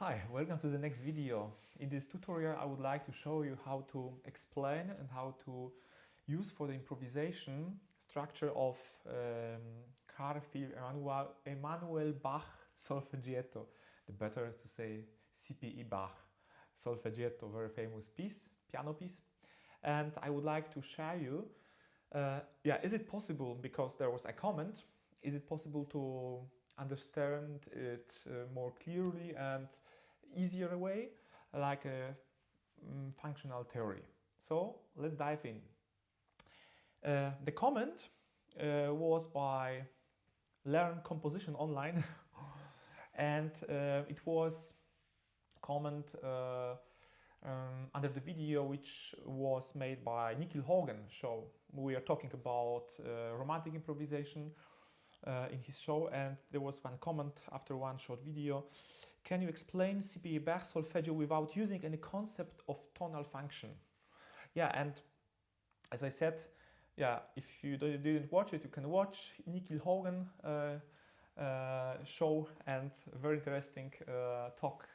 Hi, welcome to the next video. In this tutorial I would like to show you how to explain and how to use for the improvisation structure of Carl Emanuel Bach Solfeggietto. The better to say CPE Bach Solfeggietto, very famous piece, piano piece. And I would like to share you, is it possible, because there was a comment, is it possible to understand it more clearly and easier way, like a functional theory. So let's dive in. The comment was by Learn Composition Online and it was comment under the video which was made by Nikhil Hogan show. We are talking about romantic improvisation in his show, and there was one comment after one short video. Can you explain CPE Bach solfeggio without using any concept of tonal function? Yeah, and as I said, if you didn't watch it, you can watch Nikhil Hogan show, and very interesting talk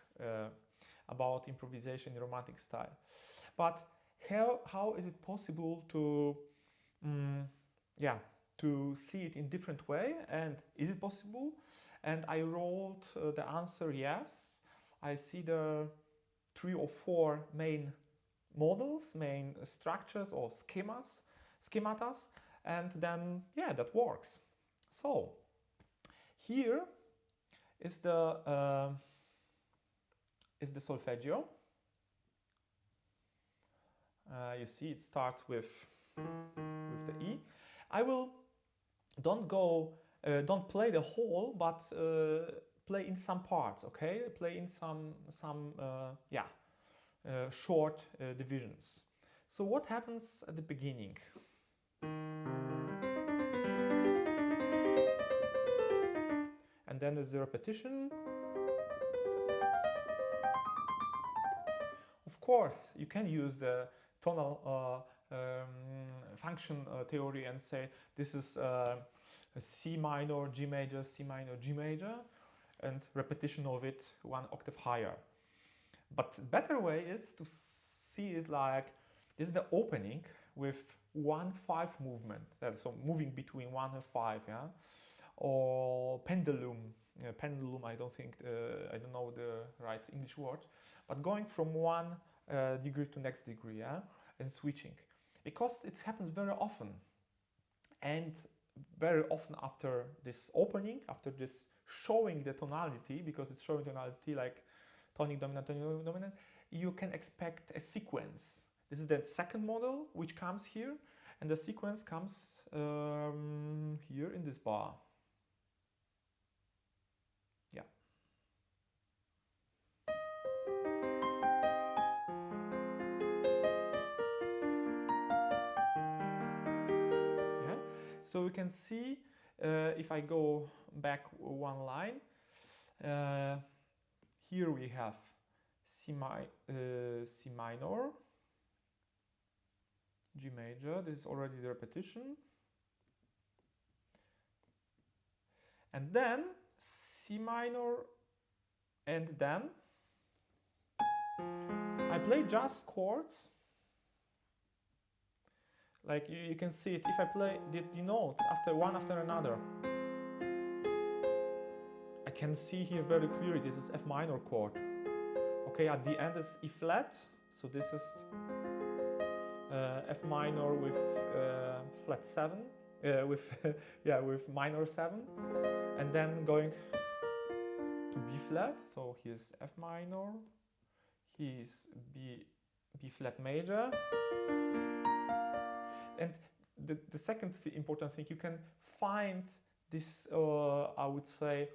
about improvisation in romantic style. But how is it possible to to see it in different way, and is it possible? And I wrote the answer yes. I see the 3 or 4 main models, main structures or schematas, and then that works. So here is the solfeggio. You see it starts with the E. I will don't play the whole, but play in some parts, okay? Play in some short divisions. So what happens at the beginning? And then there's the repetition. Of course, you can use the tonal function theory and say this is C minor, G major, C minor, G major, and repetition of it 1 octave higher. But the better way is to see it like this is the opening with 1-5 movement. So moving between 1 and 5, or pendulum. Pendulum, I don't know the right English word, but going from one degree to next degree, and switching, because it happens very often, and very often after this opening, after this showing the tonality, because it's showing tonality like tonic, dominant, you can expect a sequence. This is the second model which comes here, and the sequence comes here in this bar. So you can see, if I go back one line, here we have C minor, G major, this is already the repetition, and then C minor, and then I play just chords. Like you can see it, if I play the notes one after another, I can see here very clearly this is F minor chord. Okay, at the end is E flat, so this is F minor with flat 7, with minor 7, and then going to B flat. So here's F minor, here's B flat major. And the second important thing, you can find this, I would say,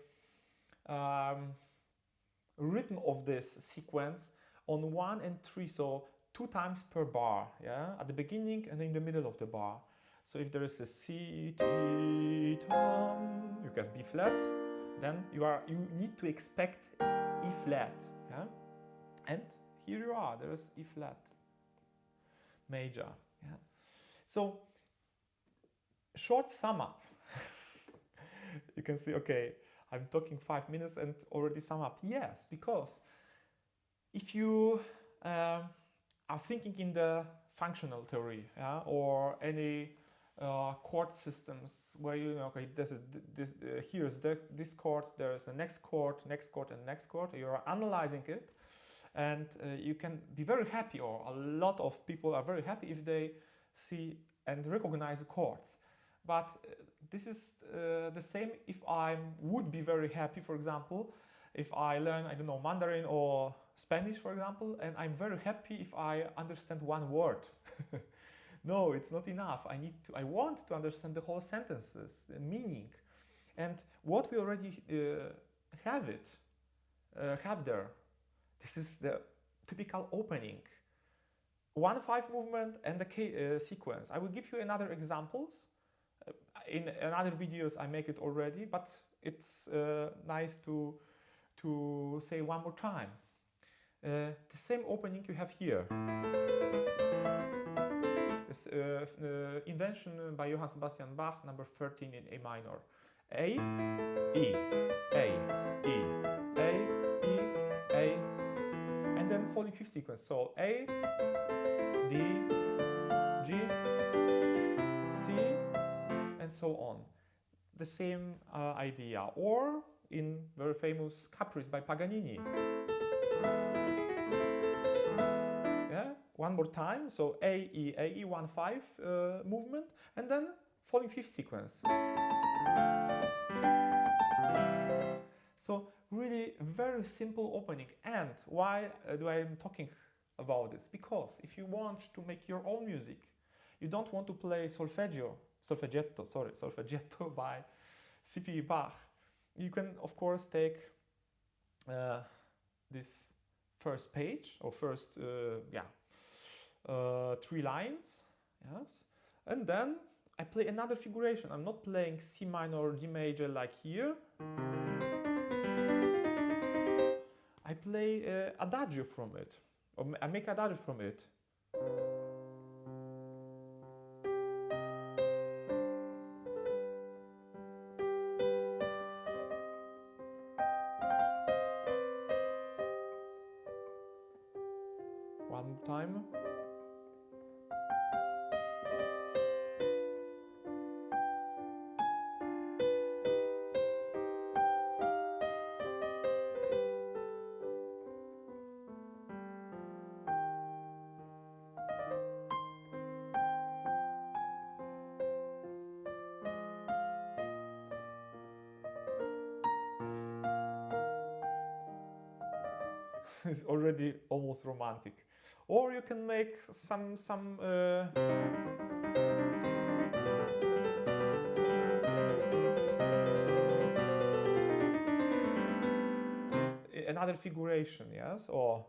rhythm of this sequence on 1 and 3, so 2 times per bar, at the beginning and in the middle of the bar. So if there is a C, T, tom, you have B flat, then you need to expect E flat, and here you are, there is E flat major. So, short sum up. You can see, okay, I'm talking 5 minutes and already sum up. Yes, because if you are thinking in the functional theory, yeah, or any chord systems where you know, okay, here's this chord, there's the next chord, and next chord. You are analyzing it, and you can be very happy, or a lot of people are very happy if they see and recognize the chords. But this is the same if I would be very happy, for example, if I learn, I don't know, Mandarin or Spanish, for example, and I'm very happy if I understand one word. No, it's not enough. I want to understand the whole sentences, the meaning. And what we already have there. This is the typical opening. 1/5 movement and the sequence. I will give you another examples. In other videos I make it already, but it's nice to say one more time. The same opening you have here. This invention by Johann Sebastian Bach, number 13 in A minor. A, E, A, E, A, E, A, and then falling fifth sequence. So A, D, G, C, and so on. The same idea. Or in very famous Caprice by Paganini. Yeah, one more time. So A, E, 1/5 movement, and then falling fifth sequence. So really very simple opening. And why do I am talking about this? Because if you want to make your own music, you don't want to play Solfeggietto by CPE Bach. You can of course take this first page or first 3 lines, yes, and then I play another figuration. I'm not playing C minor or D major like here. I play adagio from it, or I make adagio from it. One more time. It's already almost romantic. Or you can make some another figuration, yes, or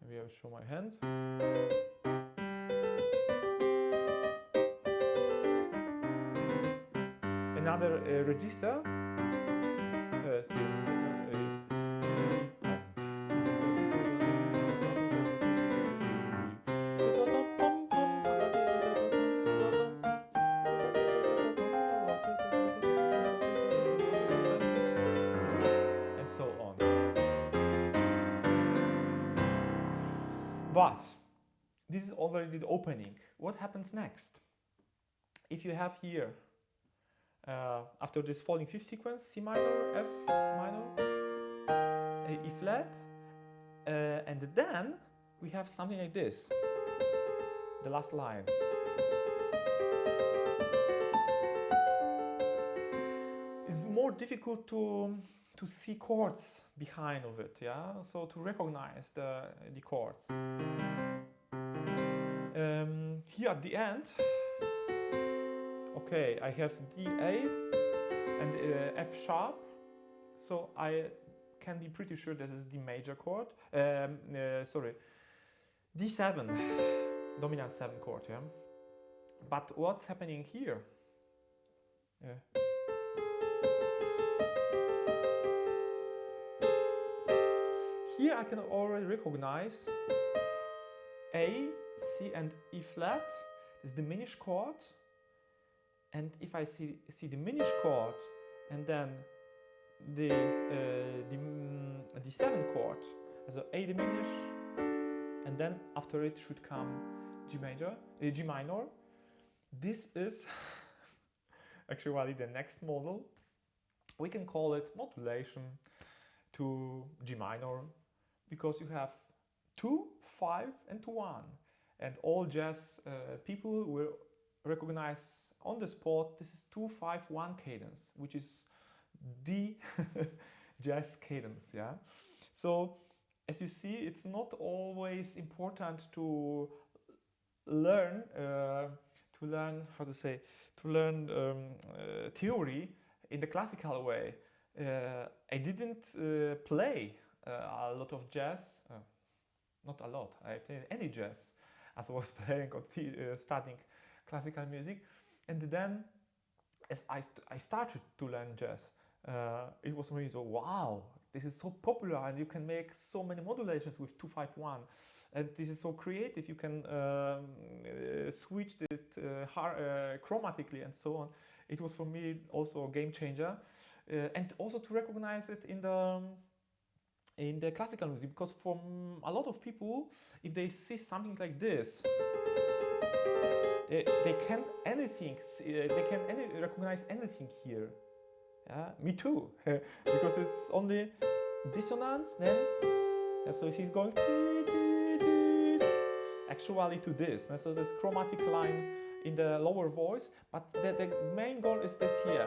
maybe I'll show my hand. Another register. And so on. But this is already the opening. What happens next? If you have here after this falling fifth sequence, C minor, F minor, E flat, and then we have something like this, the last line. It's more difficult to see chords behind of it, yeah, so to recognize the chords. Here at the end, okay, I have D, A, and F sharp, so I can be pretty sure this is D major chord. D7, dominant 7 chord, yeah. But what's happening here? Here I can already recognize A, C and E flat, this diminished chord. And if I see diminished chord and then the D7 chord, so A diminished, and then after it should come G minor. This is actually the next model. We can call it modulation to G minor, because you have 2, 5 and 1, and all jazz people will recognize on the spot this is 2-5-1 cadence, which is the jazz cadence. Yeah. So as you see, it's not always important to learn theory in the classical way. I didn't play a lot of jazz, not a lot. I played any jazz as I was playing or studying classical music, and then as I started to learn jazz, it was really so, wow, this is so popular and you can make so many modulations with 2-5-1, and this is so creative. You can switch it chromatically and so on. It was for me also a game changer, and also to recognize it in the classical music, because for a lot of people, if they see something like this, they can't recognize anything here. Yeah, me too, because it's only dissonance, then so he's going actually to this, and so this chromatic line in the lower voice, but the main goal is this here.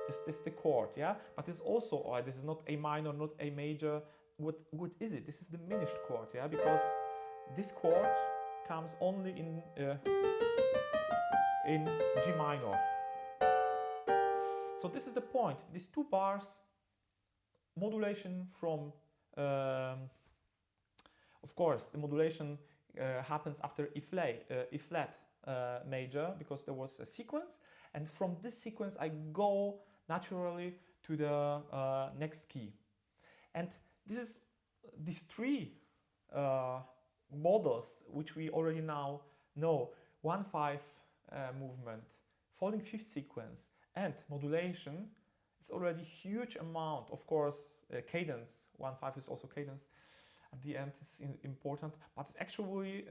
This is the chord, yeah, but it's also, this is not A minor, not A major. What is it? This is the diminished chord, yeah, because this chord comes only in G minor. So this is the point. These 2 bars, modulation from, of course, the modulation happens after E flat major, because there was a sequence, and from this sequence I go naturally to the next key. And this is these 3 models which we already now know: 1-5 movement, falling 5th sequence, and modulation. It's already huge amount. Of course, cadence, 1-5 is also cadence. At the end is important, but it's actually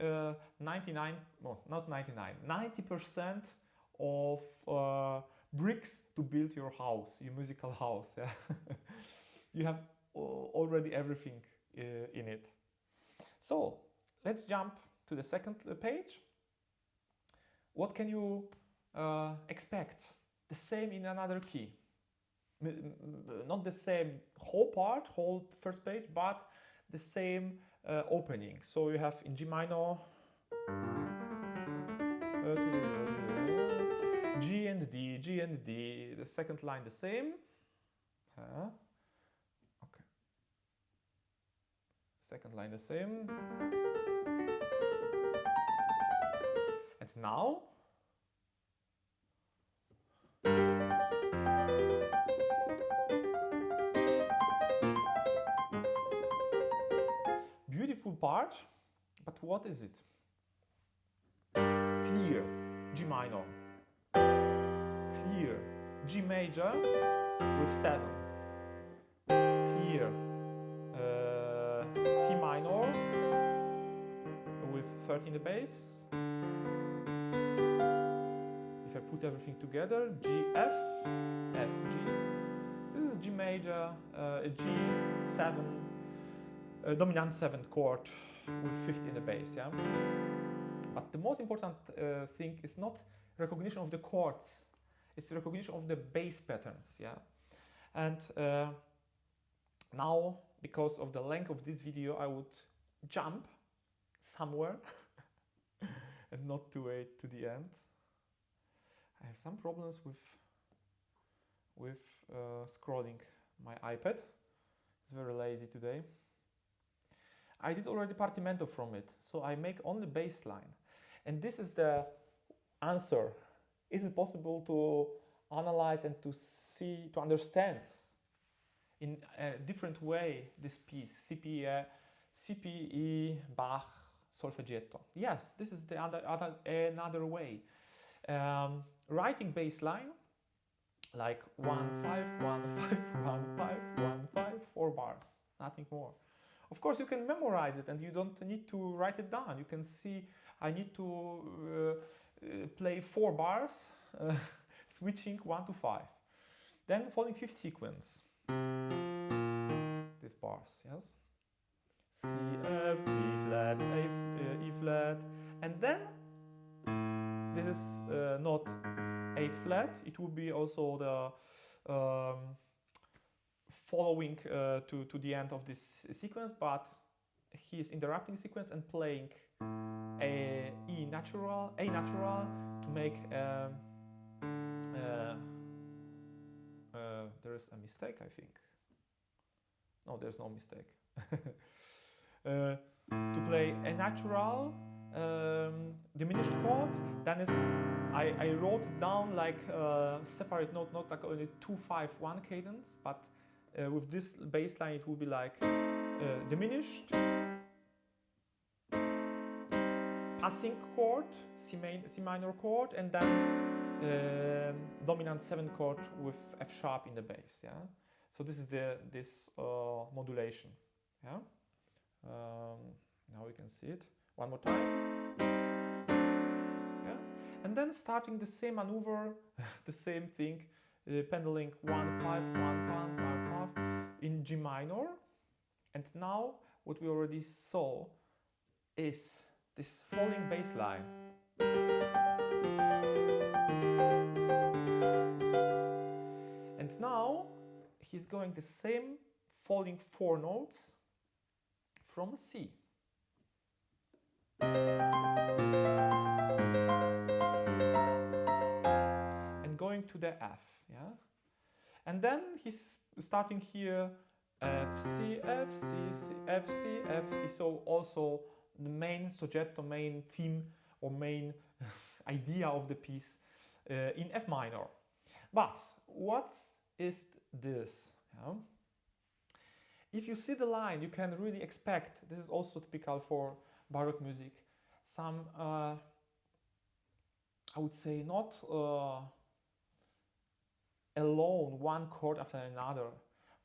90% of bricks to build your house, your musical house. Yeah? You have already everything in it. So let's jump to the second page. What can you expect? The same in another key. Not the same whole first page, but the same opening. So you have in G minor, G and D, G and D, the second line the same. Okay. Second line the same. And now, beautiful part, but what is it? Clear, G minor. Clear, G major with 7. Clear, C minor with 13 in the bass. If I put everything together, G, F, F, G. This is G major, G7, dominant 7th chord with 50 in the bass. Yeah. But the most important thing is not recognition of the chords, it's recognition of the bass patterns. Yeah. And now, because of the length of this video, I would jump somewhere and not to wait to the end. I have some problems with scrolling my iPad. It's very lazy today. I did already Partimento from it, so I make only bass line. And this is the answer. Is it possible to analyze and to see, to understand in a different way this piece, CPE Bach Solfeggietto? Yes, this is the another way. Writing bass line like 1 5 1 5 1 5 1 5 4 bars, nothing more. Of course, you can memorize it and you don't need to write it down. You can see I need to play 4 bars, switching 1 to 5. Then following fifth sequence, these bars, yes. C, F, B flat, E flat, and then this is not A flat. It would be also the following to the end of this sequence, but he is interrupting the sequence and playing A natural to make there is a mistake, I think. No, there's no mistake. To play a natural diminished chord, then is I wrote it down like separate note, not like only 2-5-1 cadence, but with this bass line it will be like diminished, passing chord, C minor chord, and then dominant 7 chord with F sharp in the bass. Yeah, so this is this modulation. Yeah, now we can see it one more time. Yeah, and then starting the same maneuver, the same thing, pendling 1 5 1 5 1 5 in G minor, and now what we already saw is this falling bass line. And now he's going the same falling 4 notes from C. And going to the F, yeah? And then he's starting here F, C, F, C, C, F, C, F, C. So also the main soggetto, main theme or main idea of the piece in F minor. But what is this? Yeah? If you see the line, you can really expect, this is also typical for Baroque music, some, I would say, not alone one chord after another,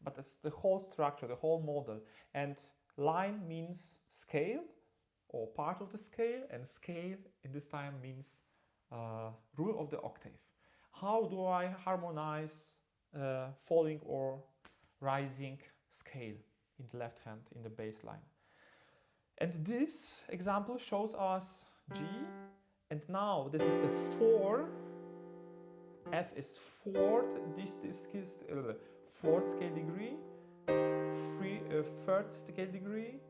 but it's the whole structure, the whole model. And line means scale, or part of the scale, and scale in this time means rule of the octave. How do I harmonize falling or rising scale in the left hand in the bass line? And this example shows us G, and now this is the 4, F is 4th, this is 4th scale degree, 3rd scale degree,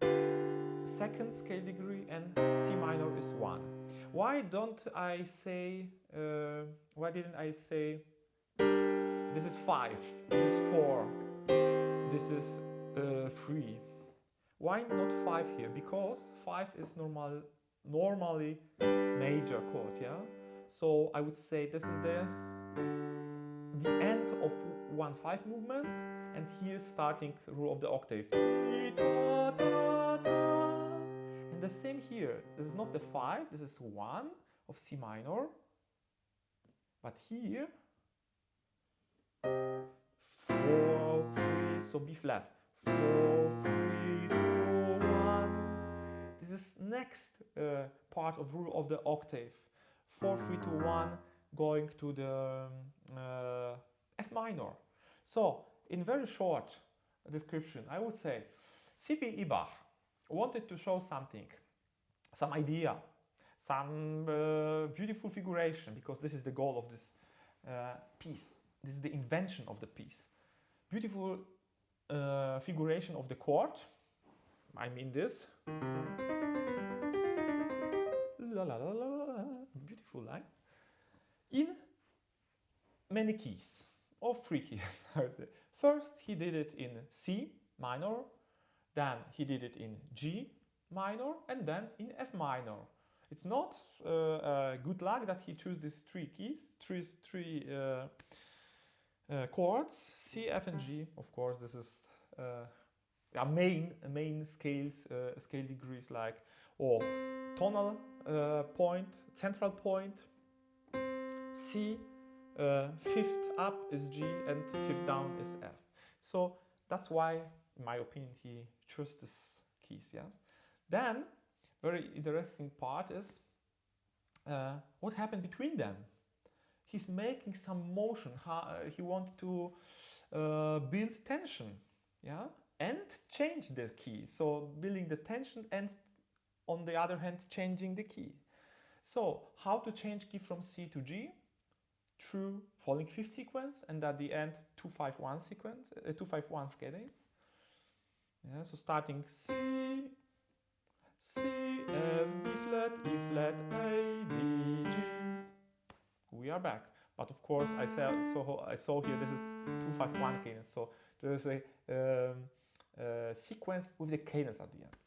2nd scale degree, and C minor is 1. Why didn't I say this is 5, this is 4, this is 3? Why not 5 here? Because 5 is normally major chord, yeah? So I would say this is the end of 1-5 movement, and here starting rule of the octave. And the same here. This is not the 5, this is 1 of C minor. But here 4, 3, so B flat. 4, 3, 2, 1. This is next part of rule of the octave. 4, 3, 2, 1, going to the F minor. So, in very short description, I would say CPE Bach wanted to show something, some idea, some beautiful figuration, because this is the goal of this piece. This is the invention of the piece. Beautiful figuration of the chord. I mean this. La, la, la, la, la. Beautiful line. In many keys, or 3 keys, I would say. First, he did it in C minor, then he did it in G minor, and then in F minor. It's not good luck that he chose these three keys, three chords, C, F, and G. Of course, this is main scales, scale degrees like tonal point, central point, C, fifth up is G, and fifth down is F. So that's why, in my opinion, he chose these keys. Yes. Then, very interesting part is what happened between them. He's making some motion. He wanted to build tension, yeah, and change the key. So building the tension and, on the other hand, changing the key. So how to change key from C to G? Through falling fifth sequence, and at the end 2-5-1 sequence, 2-5-1 cadence. Yeah, so starting C, F, B flat, E flat, A, D, G. We are back. But of course, I saw here this is 2-5-1 cadence. So there is a sequence with the cadence at the end.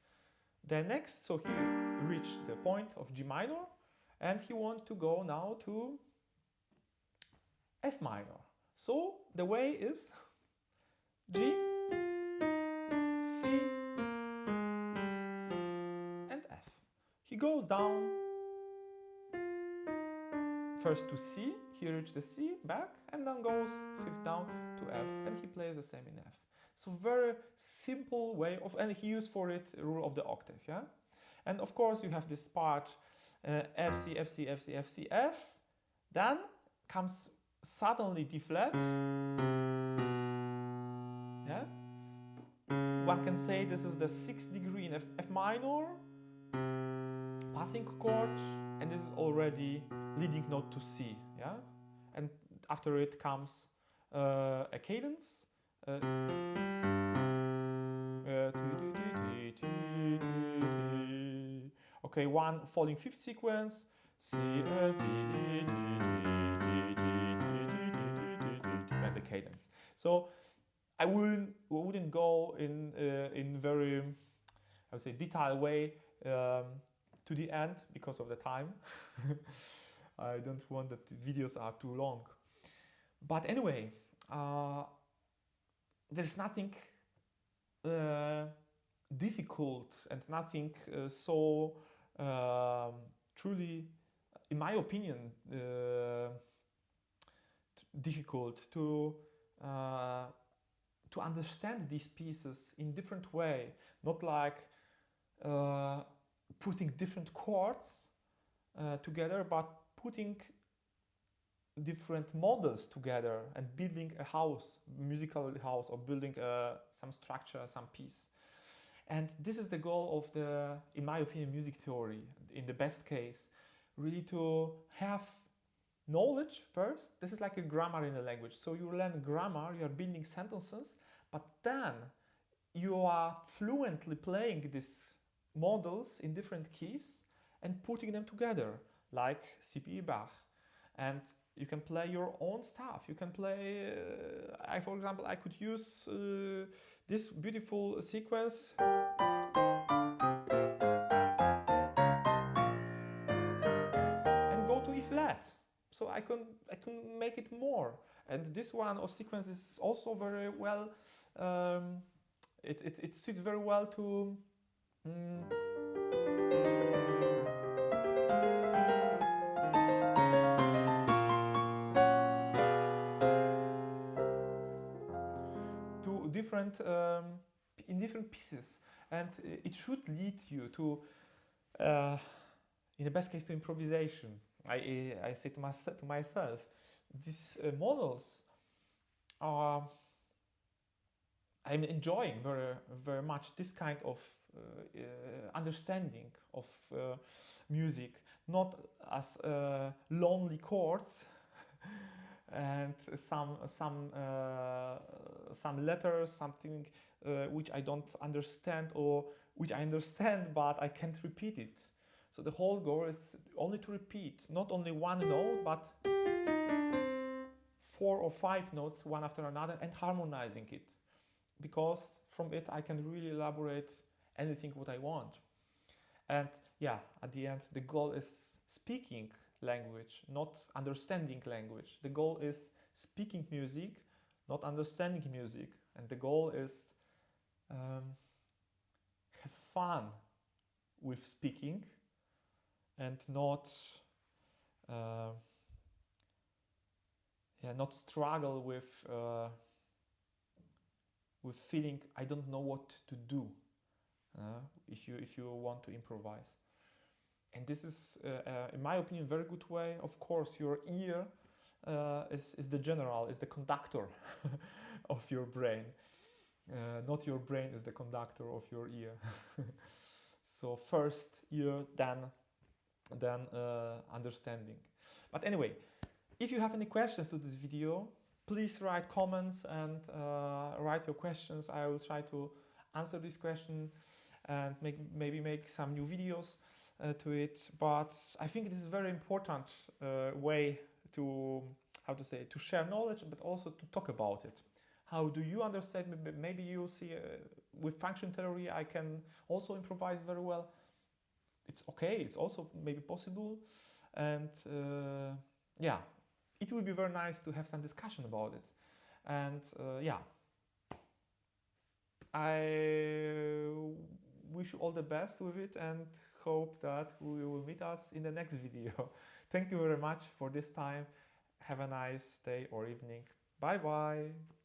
Then next, so he reached the point of G minor, and he wants to go now to F minor. So the way is G, C, and F. He goes down first to C, he reaches the C, back, and then goes fifth down to F, and he plays the same in F. So very simple way of, and he used for it rule of the octave, yeah? And of course you have this part F, C, F, C, F, C, F, C, F. Then comes suddenly D flat, yeah? One can say this is the 6th degree in F minor, passing chord, and this is already leading note to C, yeah? And after it comes a cadence. Okay, one falling fifth sequence, C, F, B, E, D, D, D, and the cadence. So I wouldn't go in very, I would say, detailed way to the end because of the time. I don't want that these videos are too long. But anyway, there's nothing difficult and nothing so truly, in my opinion, difficult to understand these pieces in different way, not like putting different chords together, but putting different models together and building a house, musical house, or building some structure, some piece. And this is the goal of the, in my opinion, music theory, in the best case, really to have knowledge first. This is like a grammar in a language. So you learn grammar, you are building sentences, but then you are fluently playing these models in different keys and putting them together, like CPE Bach. And you can play your own stuff. You can play, for example, I could use this beautiful sequence. And go to E flat. So I can make it more. And this one of sequence is also very well, it suits very well to different in different pieces, and it should lead you to in the best case to improvisation. I say to myself, these models are, I'm enjoying very much this kind of understanding of music, not as lonely chords and some letters, something which I don't understand, or which I understand but I can't repeat it. So the whole goal is only to repeat, not only one note, but 4 or 5 notes one after another, and harmonizing it, because from it I can really elaborate anything what I want. And yeah, at the end, the goal is speaking language, not understanding language. The goal is speaking music, not understanding music. And the goal is have fun with speaking and not not struggle with feeling I don't know what to do if you want to improvise. And this is, in my opinion, a very good way. Of course, your ear is the general, is the conductor of your brain. Not your brain is the conductor of your ear. So first ear, then understanding. But anyway, if you have any questions to this video, please write comments and write your questions. I will try to answer this question and maybe make some new videos to it. But I think this is a very important way to, how to say, to share knowledge, but also to talk about it. How do you understand? Maybe you see with function theory I can also improvise very well. It's okay, it's also maybe possible. And yeah, it would be very nice to have some discussion about it. And yeah, I wish you all the best with it and hope that we will meet us in the next video. Thank you very much for this time. Have a nice day or evening. Bye bye.